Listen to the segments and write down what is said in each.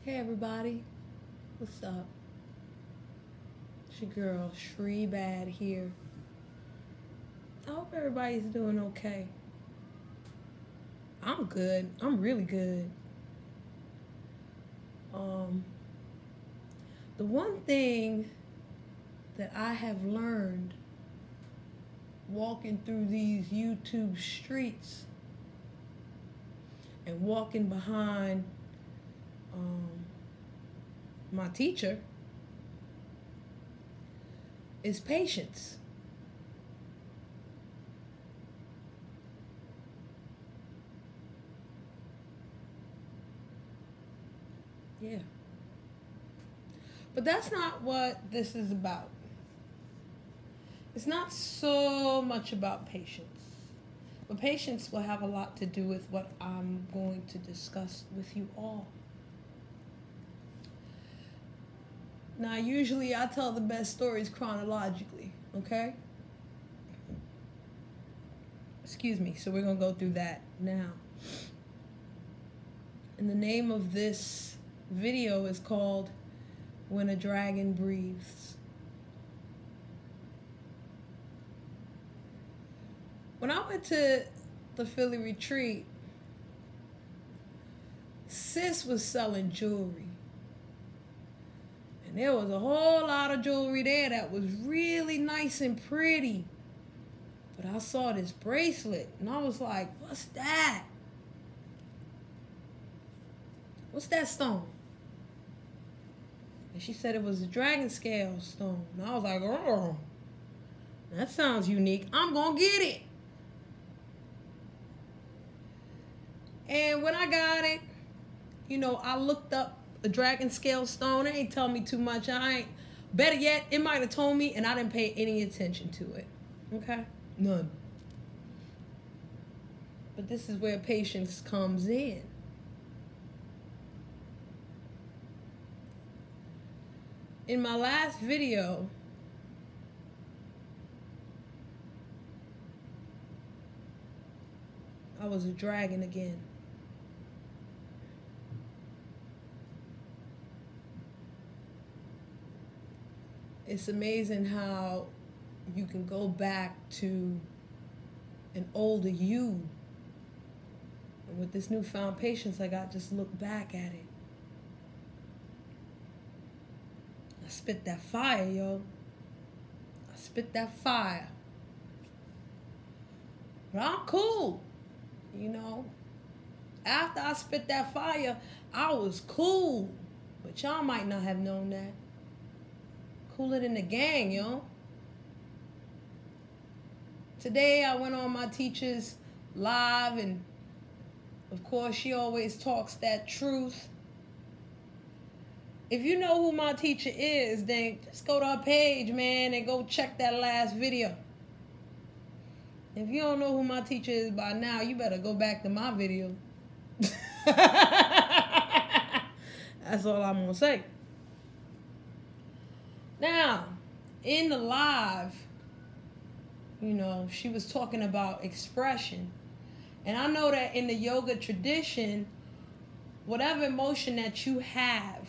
Hey everybody, what's up? It's your girl Shree Bad here. I hope everybody's doing okay. I'm good. I'm really good. The one thing that I have learned walking through these YouTube streets and walking behind my teacher is patience. Yeah. But that's not what this is about. It's not so much about patience. But patience will have a lot to do with what I'm going to discuss with you all. Now, usually I tell the best stories chronologically, okay? Excuse me, so we're going to go through that now. And the name of this video is called When a Dragon Breathes. When I went to the Philly retreat, sis was selling jewelry. And there was a whole lot of jewelry there that was really nice and pretty. But I saw this bracelet and I was like, what's that? What's that stone? And she said it was a dragon scale stone. And I was like, oh, that sounds unique. I'm going to get it. And when I got it, you know, I looked up a dragon scale stone. It ain't tell me too much. Better yet, it might have told me and I didn't pay any attention to it. Okay? None. But this is where patience comes in. In my last video, I was a dragon again. It's amazing how you can go back to an older you. And with this newfound patience I got, just look back at it. I spit that fire, yo. I spit that fire. But I'm cool, you know. After I spit that fire, I was cool. But y'all might not have known that. Cooler than the gang, yo. Today I went on my teacher's live, and of course she always talks that truth. If you know who my teacher is, then just go to her page, man, and go check that last video. If you don't know who my teacher is by now, you better go back to my video. That's all I'm gonna say. Now, in the live, you know, she was talking about expression. And I know that in the yoga tradition, whatever emotion that you have,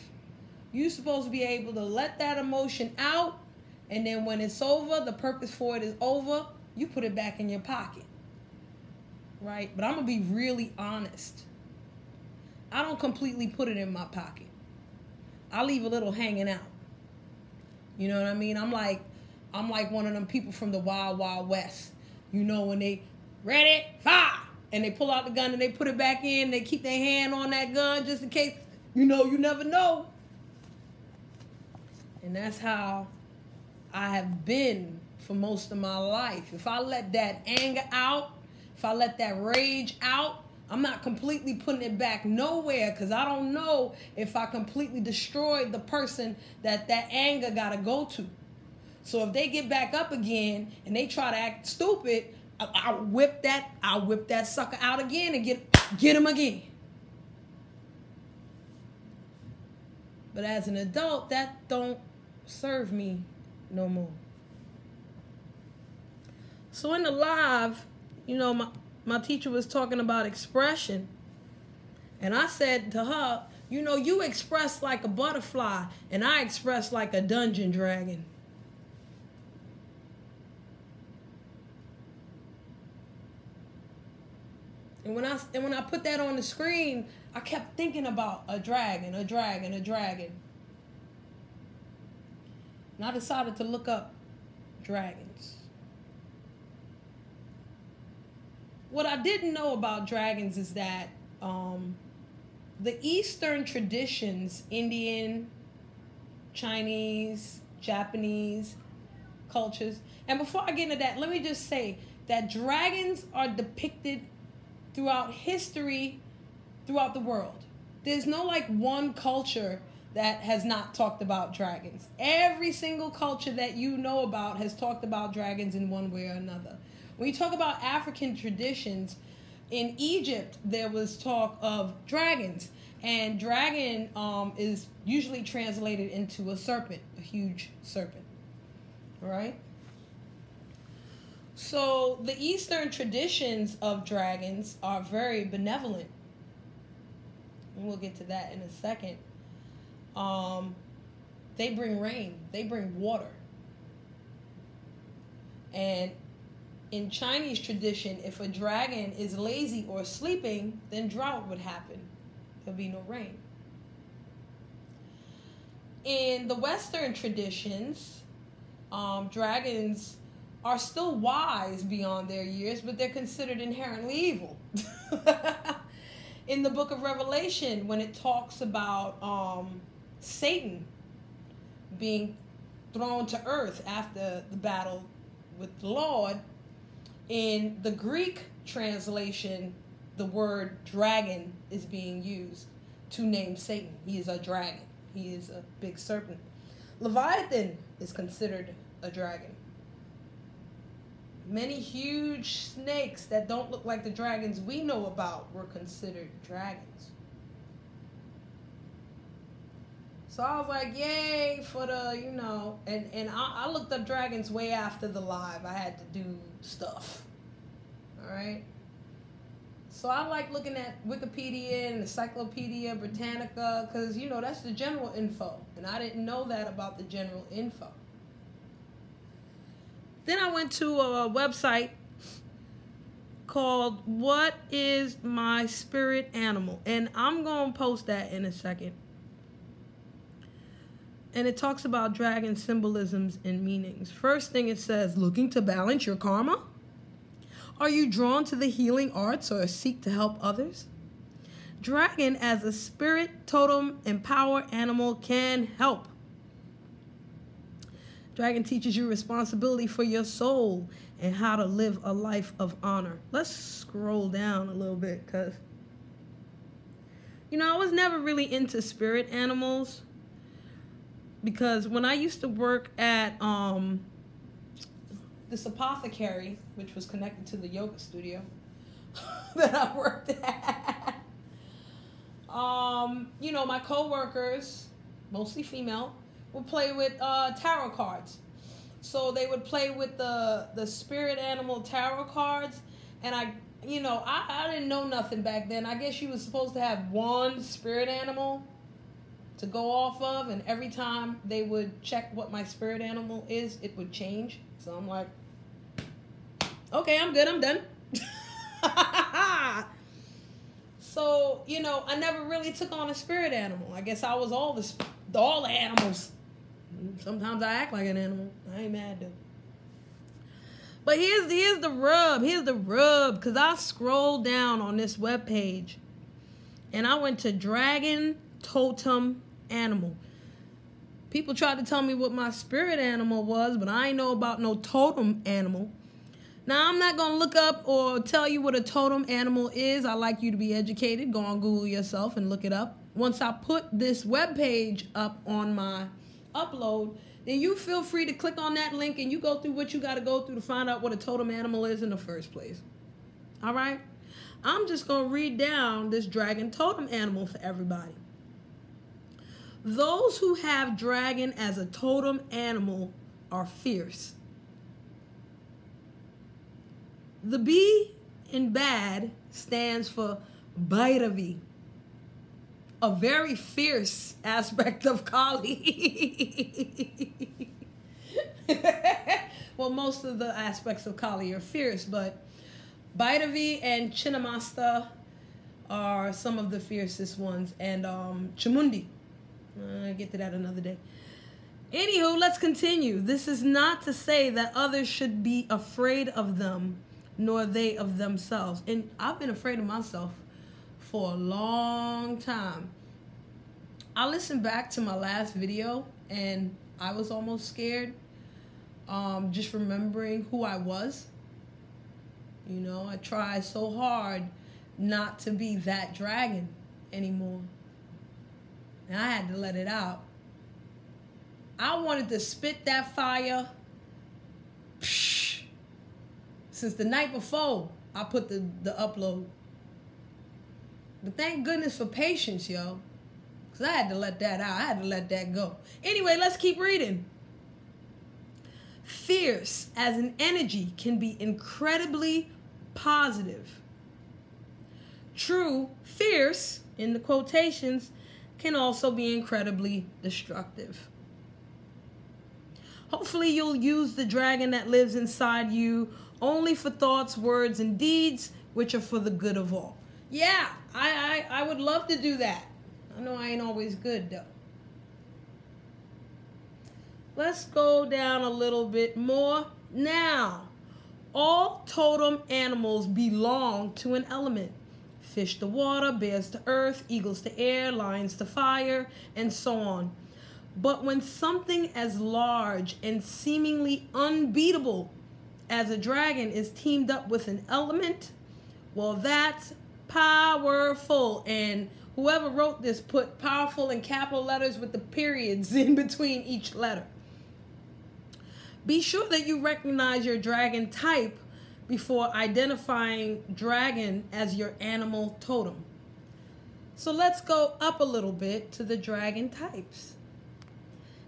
you're supposed to be able to let that emotion out. And then when it's over, the purpose for it is over, you put it back in your pocket. Right? But I'm going to be really honest. I don't completely put it in my pocket. I leave a little hanging out. You know what I mean? I'm like one of them people from the Wild Wild West. You know, when they ready, fire, and they pull out the gun and they put it back in. They keep their hand on that gun just in case. You know, you never know. And that's how I have been for most of my life. If I let that anger out, if I let that rage out, I'm not completely putting it back nowhere, because I don't know if I completely destroyed the person that anger got to go to. So if they get back up again and they try to act stupid, I'll whip that sucker out again and get him again. But as an adult, that don't serve me no more. So in the live, you know, my teacher was talking about expression. And I said to her, You know, you express like a butterfly, and I express like a dungeon dragon. And when I put that on the screen, I kept thinking about a dragon, a dragon, a dragon. And I decided to look up dragons. What I didn't know about dragons is that the Eastern traditions, Indian, Chinese, Japanese cultures, and before I get into that, let me just say that dragons are depicted throughout history, throughout the world. There's no like one culture that has not talked about dragons. Every single culture that you know about has talked about dragons in one way or another. When you talk about African traditions, in Egypt there was talk of dragons, and dragon is usually translated into a serpent, a huge serpent. All right? So the Eastern traditions of dragons are very benevolent. And we'll get to that in a second. They bring rain. They bring water. And in Chinese tradition, if a dragon is lazy or sleeping, then drought would happen. There'll be no rain. In the Western traditions, dragons are still wise beyond their years, but they're considered inherently evil. In the book of Revelation, when it talks about Satan being thrown to earth after the battle with the Lord, in the Greek translation, the word dragon is being used to name Satan. He is a dragon. He is a big serpent. Leviathan is considered a dragon. Many huge snakes that don't look like the dragons we know about were considered dragons. So I was like, yay for the, you know, and I looked up dragons way after the live. I had to do stuff. All right. So I like looking at Wikipedia and Encyclopedia Britannica because, you know, that's the general info. And I didn't know that about the general info. Then I went to a website called What is My Spirit Animal? And I'm going to post that in a second. And it talks about dragon symbolisms and meanings. First thing it says, looking to balance your karma? Are you drawn to the healing arts or seek to help others? Dragon as a spirit, totem, and power animal can help. Dragon teaches you responsibility for your soul and how to live a life of honor. Let's scroll down a little bit because, you know, I was never really into spirit animals because when I used to work at this apothecary, which was connected to the yoga studio that I worked at, you know, my coworkers, mostly female, would play with tarot cards. So they would play with the spirit animal tarot cards, and I didn't know nothing back then. I guess you was supposed to have one spirit animal to go off of, and every time they would check what my spirit animal is, it would change. So I'm like, okay, I'm good, I'm done. So, you know, I never really took on a spirit animal. I guess I was all the animals. Sometimes I act like an animal. I ain't mad though. But here's the rub. Here's the rub. Because I scrolled down on this webpage and I went to dragon totem animal. People tried to tell me what my spirit animal was, but I ain't know about no totem animal. Now, I'm not going to look up or tell you what a totem animal is. I like you to be educated. Go on Google yourself and look it up. Once I put this webpage up on my upload, then you feel free to click on that link and you go through what you got to go through to find out what a totem animal is in the first place. All right? I'm just going to read down this dragon totem animal for everybody. Those who have dragon as a totem animal are fierce. The B in bad stands for Bhairavi. a very fierce aspect of Kali. Well, most of the aspects of Kali are fierce, but Bhairavi and Chinnamasta are some of the fiercest ones, and Chamundi. I'll get to that another day. Anywho, let's continue. This is not to say that others should be afraid of them, nor they of themselves. And I've been afraid of myself for a long time. I listened back to my last video, and I was almost scared. Just remembering who I was. You know, I tried so hard not to be that dragon anymore. And I had to let it out. I wanted to spit that fire since the night before I put the upload. But thank goodness for patience, yo. Because I had to let that out. I had to let that go. Anyway, let's keep reading. Fierce as an energy can be incredibly positive. True, fierce, in the quotations, can also be incredibly destructive. Hopefully you'll use the dragon that lives inside you only for thoughts, words, and deeds which are for the good of all. Yeah, I would love to do that. I know I ain't always good, though. Let's go down a little bit more. Now, all totem animals belong to an element. Fish to water, bears to earth, eagles to air, lions to fire, and so on. But when something as large and seemingly unbeatable as a dragon is teamed up with an element, well, that's powerful. And whoever wrote this put powerful in capital letters with the periods in between each letter. Be sure that you recognize your dragon type before identifying dragon as your animal totem. So let's go up a little bit to the dragon types.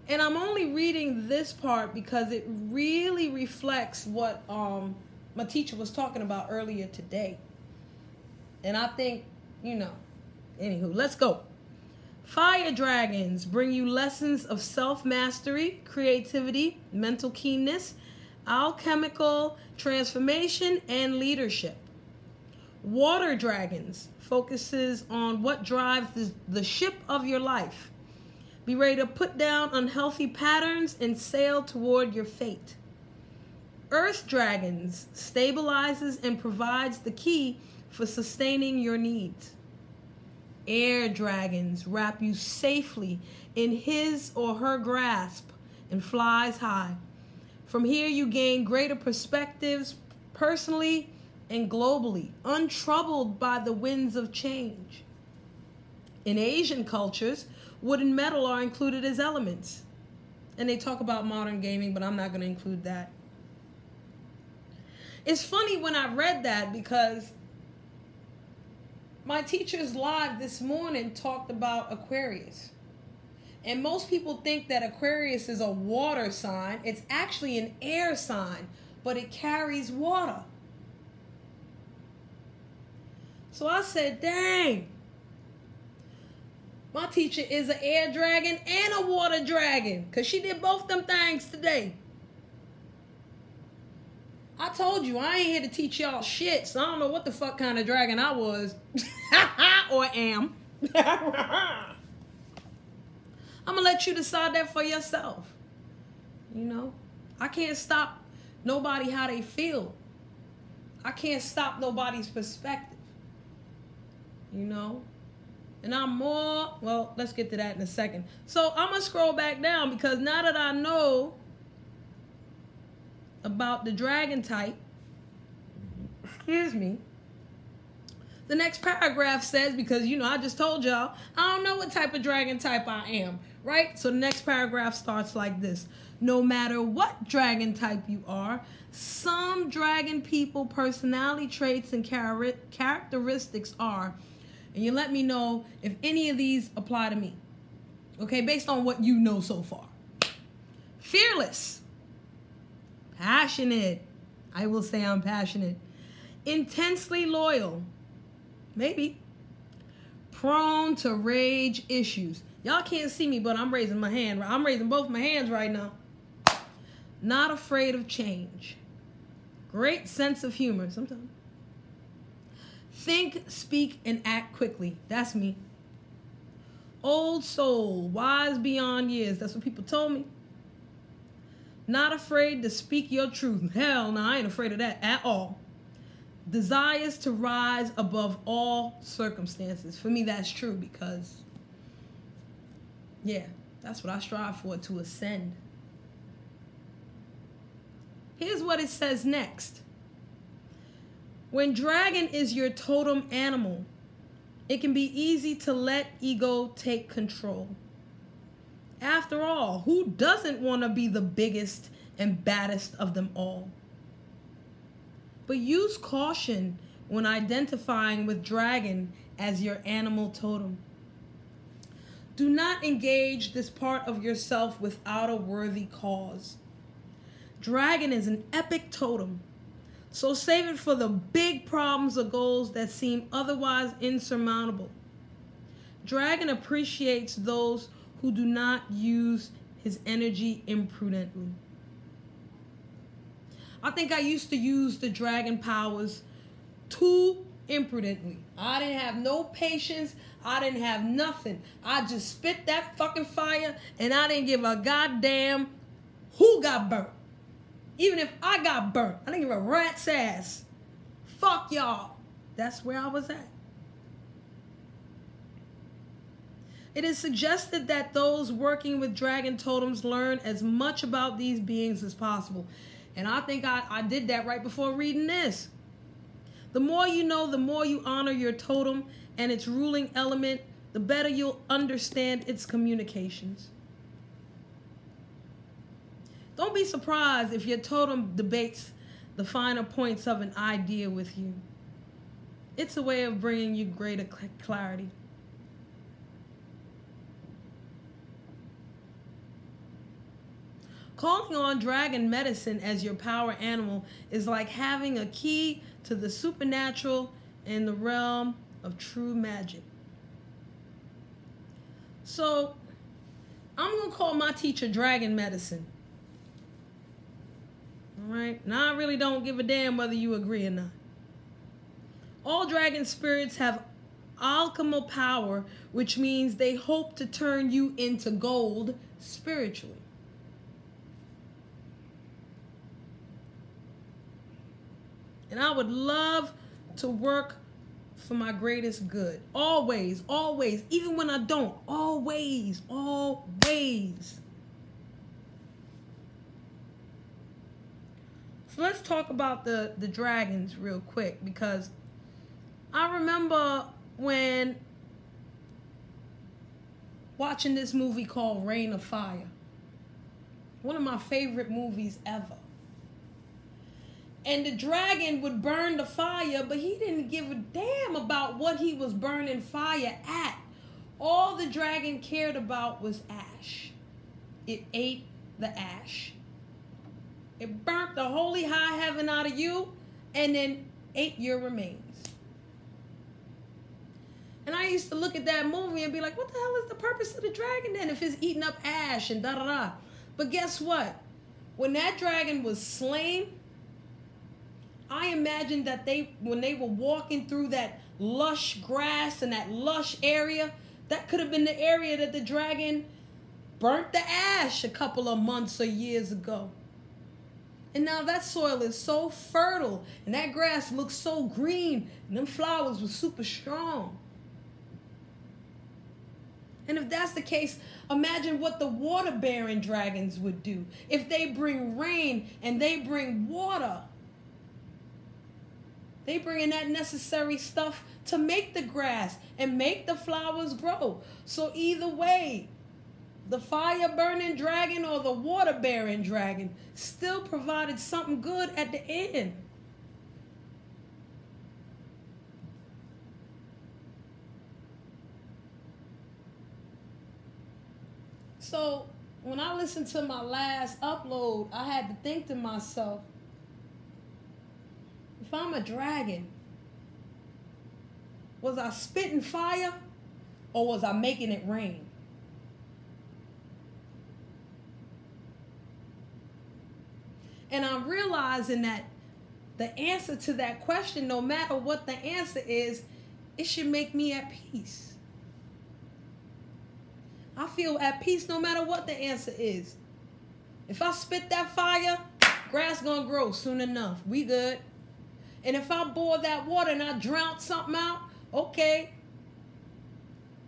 And I'm only reading this part because it really reflects what my teacher was talking about earlier today. And I think, you know, anywho, let's go. Fire dragons bring you lessons of self-mastery, creativity, mental keenness, alchemical transformation, and leadership. Water dragons focuses on what drives the ship of your life. Be ready to put down unhealthy patterns and sail toward your fate. Earth dragons stabilizes and provides the key for sustaining your needs. Air dragons wrap you safely in his or her grasp and flies high. From here you gain greater perspectives personally and globally, untroubled by the winds of change. In Asian cultures, wood and metal are included as elements. And they talk about modern gaming, but I'm not going to include that. It's funny when I read that because my teacher's live this morning talked about Aquarius. And most people think that Aquarius is a water sign. It's actually an air sign, but it carries water. So I said, dang. My teacher is an air dragon and a water dragon because she did both them things today. I told you, I ain't here to teach y'all shit, so I don't know what the fuck kind of dragon I was. Or am. I'm going to let you decide that for yourself. You know? I can't stop nobody how they feel. I can't stop nobody's perspective. You know? And I'm more, well, let's get to that in a second. So I'm going to scroll back down because now that I know about the dragon type, excuse me, the next paragraph says, because, you know, I just told y'all, I don't know what type of dragon type I am, right? So the next paragraph starts like this. No matter what dragon type you are, some dragon people personality traits and characteristics are, and you let me know if any of these apply to me, okay, based on what you know so far. Fearless. Passionate. I will say I'm passionate. Intensely loyal. Maybe. prone to rage issues. Y'all can't see me, but I'm raising my hand. I'm raising both my hands right now. Not afraid of change. Great sense of humor sometimes. Think, speak, and act quickly. That's me. Old soul, wise beyond years. That's what people told me. Not afraid to speak your truth. Hell no, I ain't afraid of that at all. Desires to rise above all circumstances. For me, that's true because, yeah, that's what I strive for, to ascend. Here's what it says next. When dragon is your totem animal, it can be easy to let ego take control. After all, who doesn't want to be the biggest and baddest of them all? But use caution when identifying with dragon as your animal totem. Do not engage this part of yourself without a worthy cause. Dragon is an epic totem, so save it for the big problems or goals that seem otherwise insurmountable. Dragon appreciates those who do not use his energy imprudently. I think I used to use the dragon powers too imprudently. I didn't have no patience. I didn't have nothing. I just spit that fucking fire and I didn't give a goddamn who got burnt. Even if I got burnt, I didn't give a rat's ass. Fuck y'all. That's where I was at. It is suggested that those working with dragon totems learn as much about these beings as possible. And I think I did that right before reading this. The more you know, the more you honor your totem and its ruling element, the better you'll understand its communications. Don't be surprised if your totem debates the finer points of an idea with you. It's a way of bringing you greater clarity. Calling on dragon medicine as your power animal is like having a key to the supernatural in the realm of true magic. So, I'm going to call my teacher dragon medicine. All right? Now, I really don't give a damn whether you agree or not. All dragon spirits have alchemical power, which means they hope to turn you into gold spiritually. And I would love to work for my greatest good. Always, always. Even when I don't. Always, always. So let's talk about the dragons real quick, because I remember when watching this movie called Reign of Fire. One of my favorite movies ever. And the dragon would burn the fire, but he didn't give a damn about what he was burning fire at. All the dragon cared about was ash. It ate the ash. It burnt the holy high heaven out of you and then ate your remains. And I used to look at that movie and be like, what the hell is the purpose of the dragon then if it's eating up ash and da-da-da? But guess what? When that dragon was slain, I imagined that when they were walking through that lush grass and that lush area, that could have been the area that the dragon burnt the ash a couple of months or years ago. And now that soil is so fertile and that grass looks so green and them flowers were super strong. And if that's the case, imagine what the water-bearing dragons would do. If they bring rain and they bring water, they bring in that necessary stuff to make the grass and make the flowers grow. So either way, the fire-burning dragon or the water-bearing dragon still provided something good at the end. So when I listened to my last upload, I had to think to myself, if I'm a dragon, was I spitting fire or was I making it rain? And I'm realizing that the answer to that question, no matter what the answer is, it should make me at peace. I feel at peace no matter what the answer is. If I spit that fire, grass gonna grow soon enough. We good. And if I boil that water and I drown something out, okay.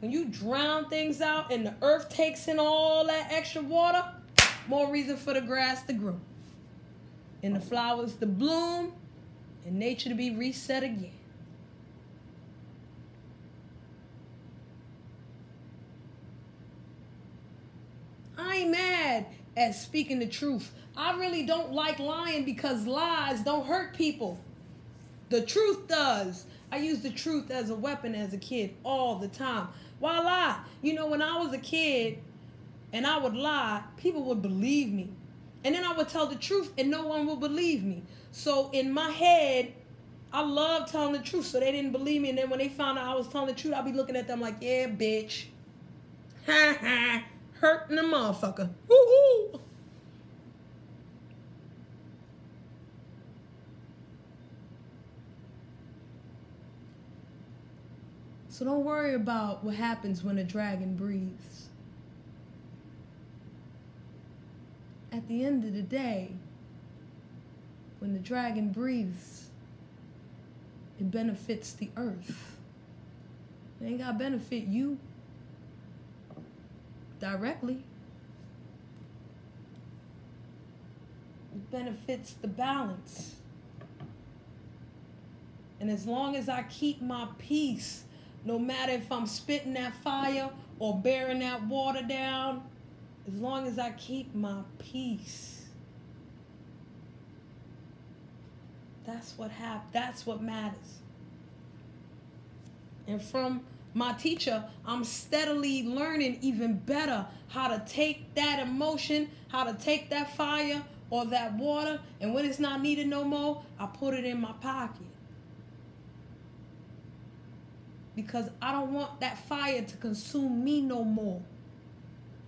When you drown things out and the earth takes in all that extra water, more reason for the grass to grow. And the flowers to bloom, and nature to be reset again. I ain't mad at speaking the truth. I really don't like lying because lies don't hurt people. The truth does. I used the truth as a weapon as a kid all the time. Why lie? You know, when I was a kid and I would lie, people would believe me. And then I would tell the truth and no one would believe me. So in my head, I loved telling the truth, so they didn't believe me. And then when they found out I was telling the truth, I'd be looking at them like, yeah, bitch. Ha ha. Hurting the motherfucker. Woo-hoo. So don't worry about what happens when a dragon breathes. At the end of the day, when the dragon breathes, it benefits the earth. It ain't gotta benefit you directly. It benefits the balance. And as long as I keep my peace, no matter if I'm spitting that fire or bearing that water down, as long as I keep my peace, that's what happens. That's what matters. And from my teacher, I'm steadily learning even better how to take that emotion, how to take that fire or that water, and when it's not needed no more, I put it in my pocket. Because I don't want that fire to consume me no more.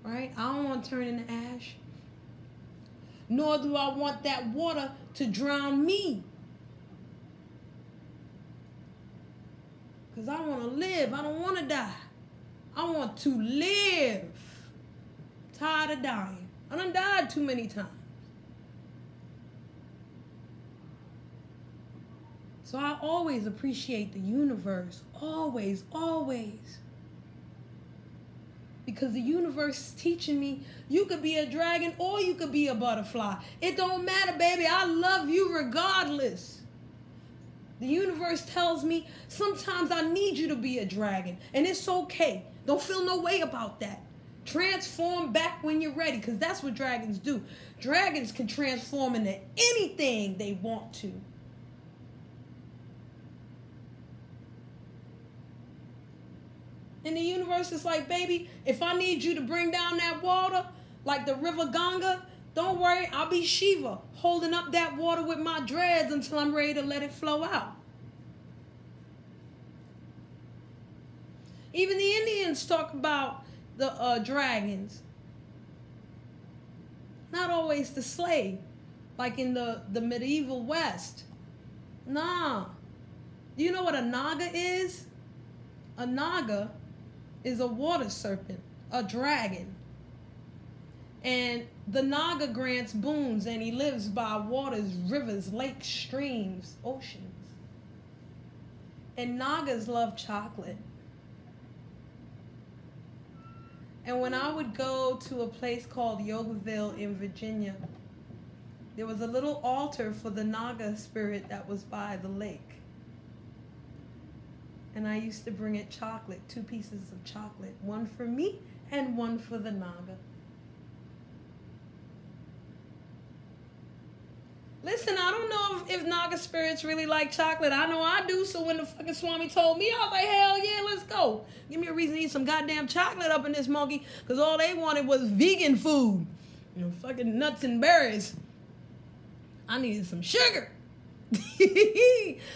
Right? I don't want to turn into ash. Nor do I want that water to drown me. Because I want to live. I don't want to die. I want to live. I'm tired of dying. I done died too many times. So I always appreciate the universe. Always, always. Because the universe is teaching me you could be a dragon or you could be a butterfly. It don't matter, baby. I love you regardless. The universe tells me sometimes I need you to be a dragon. And it's okay. Don't feel no way about that. Transform back when you're ready, because that's what dragons do. Dragons can transform into anything they want to. And the universe is like, baby, if I need you to bring down that water, like the river Ganga, don't worry, I'll be Shiva, holding up that water with my dreads until I'm ready to let it flow out. Even the Indians talk about the dragons. Not always the slave, like in the medieval West. Nah. Do you know what a naga is? A naga is a water serpent, a dragon. And the naga grants boons, and he lives by waters, rivers, lakes, streams, oceans. And nagas love chocolate. And when I would go to a place called Yogaville in Virginia, there was a little altar for the naga spirit that was by the lake. And I used to bring it chocolate, 2 pieces of chocolate, one for me and one for the naga. Listen, I don't know if naga spirits really like chocolate. I know I do, so when the fucking Swami told me, I was like, hell yeah, let's go. Give me a reason to eat some goddamn chocolate up in this monkey, because all they wanted was vegan food. You know, fucking nuts and berries. I needed some sugar.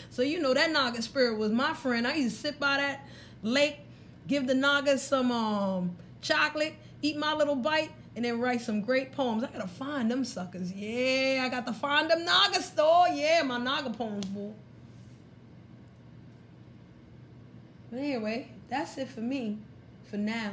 So you know that naga spirit was my friend. I used to sit by that lake give the Naga some chocolate, eat my little bite, and then write some great poems. I gotta find them suckers. Yeah, I got to find them Naga store. Yeah, my Naga poems, boy. But anyway, that's it for me, for now.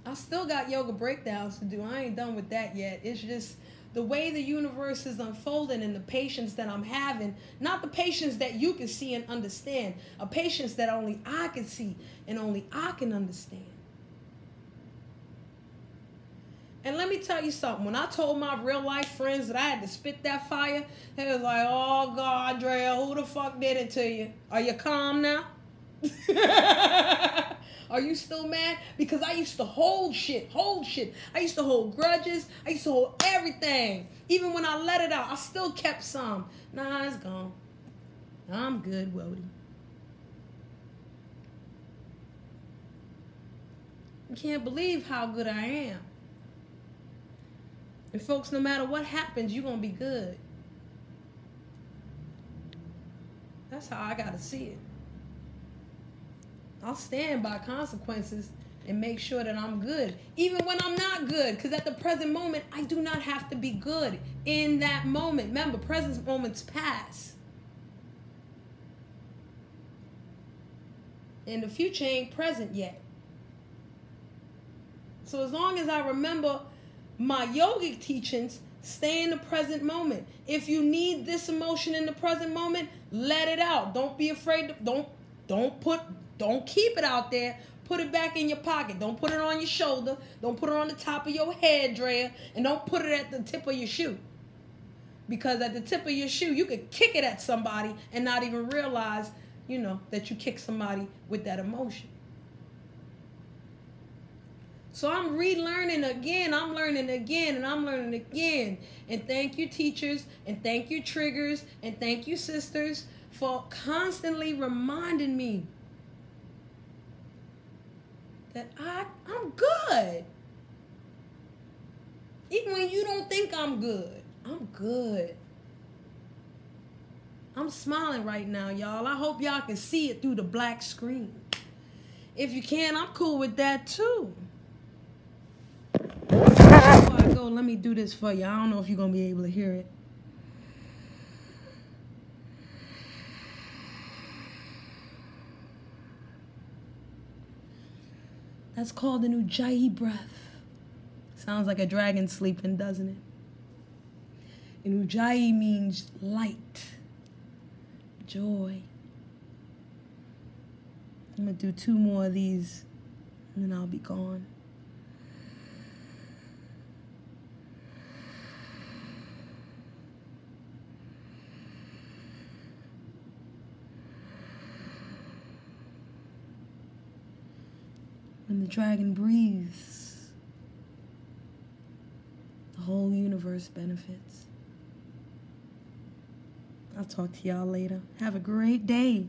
I still got yoga breakdowns to do. I ain't done with that yet. It's just the way the universe is unfolding and the patience that I'm having. Not the patience that you can see and understand. A patience that only I can see and only I can understand. And let me tell you something. When I told my real life friends that I had to spit that fire, they was like, oh, God, Drea, who the fuck did it to you? Are you calm now? Are you still mad? Because I used to hold shit. I used to hold grudges. I used to hold everything. Even when I let it out, I still kept some. Nah, it's gone. I'm good, Wody. I can't believe how good I am. And folks, no matter what happens, you're going to be good. That's how I got to see it. I'll stand by consequences and make sure that I'm good. Even when I'm not good. Because at the present moment, I do not have to be good in that moment. Remember, present moments pass. And the future ain't present yet. So as long as I remember my yogic teachings, stay in the present moment. If you need this emotion in the present moment, let it out. Don't be afraid. Don't keep it out there. Put it back in your pocket. Don't put it on your shoulder. Don't put it on the top of your head, Drea. And don't put it at the tip of your shoe. Because at the tip of your shoe, you could kick it at somebody and not even realize, that you kicked somebody with that emotion. So I'm relearning again. I'm learning again, and I'm learning again. And thank you, teachers, and thank you, triggers, and thank you, sisters, for constantly reminding me that I'm good. Even when you don't think I'm good, I'm good. I'm smiling right now, y'all. I hope y'all can see it through the black screen. If you can, I'm cool with that too. Before I go, let me do this for you. I don't know if you're going to be able to hear it. That's called an Ujjayi breath. Sounds like a dragon sleeping, doesn't it? And Ujjayi means light, joy. I'm going to do 2 more of these, and then I'll be gone. When the dragon breathes, the whole universe benefits. I'll talk to y'all later. Have a great day.